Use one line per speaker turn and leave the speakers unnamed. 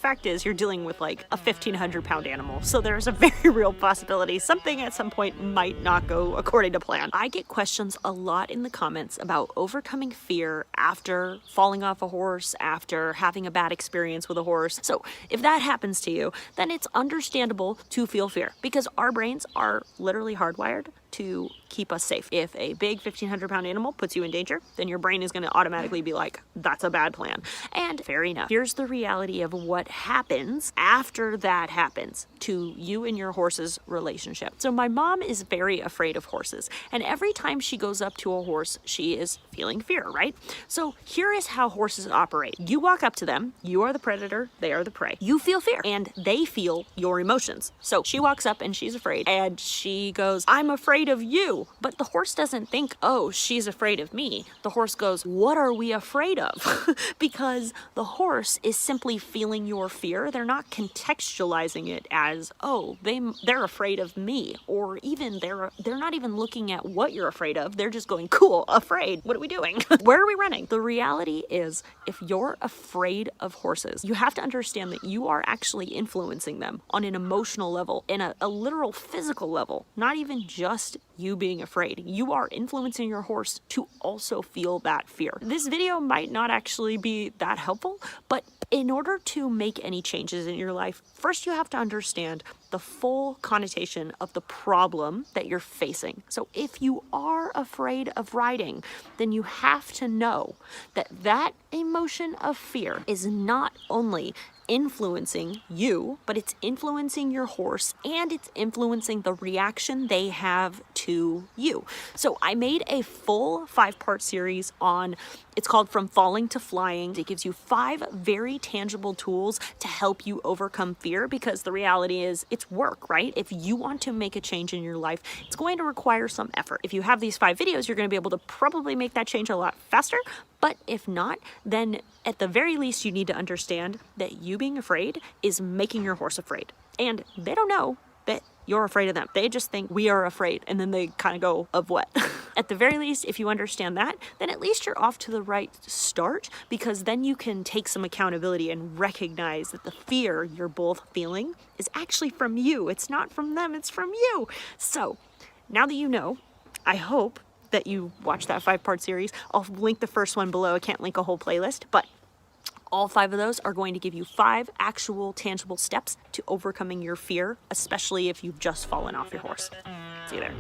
fact is you're dealing with like a 1,500-pound animal, so there's a very real possibility something at some point might not go according to plan. I get questions a lot in the comments about overcoming fear after falling off a horse, after having a bad experience with a horse. So if that happens to you, then it's understandable to feel fear, because our brains are literally hardwired to keep us safe. If a big 1,500-pound animal puts you in danger, then your brain is going to automatically be like, that's a bad plan. And fair enough. Here's the reality of what happens after that happens to you and your horse's relationship. So my mom is very afraid of horses, and every time she goes up to a horse, she is feeling fear, right? So here is how horses operate. You walk up to them, you are the predator, they are the prey. You feel fear, and they feel your emotions. So she walks up and she's afraid, and she goes, I'm afraid of you. But the horse doesn't think, oh, she's afraid of me. The horse goes, what are we afraid of? Because the horse is simply feeling your fear. They're not contextualizing it as, oh, they're afraid of me, or even they're not even looking at what you're afraid of. They're just going, cool, afraid. What are we doing? Where are we running? The reality is, if you're afraid of horses, you have to understand that you are actually influencing them on an emotional level, in a literal physical level, not even just you being afraid. You are influencing your horse to also feel that fear. This video might not actually be that helpful, but in order to make any changes in your life, first you have to understand the full connotation of the problem that you're facing. So if you are afraid of riding, then you have to know that that emotion of fear is not only influencing you, but it's influencing your horse, and it's influencing the reaction they have to you. So I made a full 5-part series on, it's called From Falling to Flying. It gives you 5 very tangible tools to help you overcome fear, because the reality is it's work, right? If you want to make a change in your life, it's going to require some effort. If you have these 5 videos, you're going to be able to probably make that change a lot faster. But if not, then at the very least, you need to understand that you being afraid is making your horse afraid. And they don't know that you're afraid of them. They just think we are afraid. And then they kind of go, of what? At the very least, if you understand that, then at least you're off to the right start, because then you can take some accountability and recognize that the fear you're both feeling is actually from you. It's not from them, it's from you. So now that you know, I hope that you watch that 5-part series. I'll link the first one below. I can't link a whole playlist, but all 5 of those are going to give you 5 actual tangible steps to overcoming your fear, especially if you've just fallen off your horse. See you there.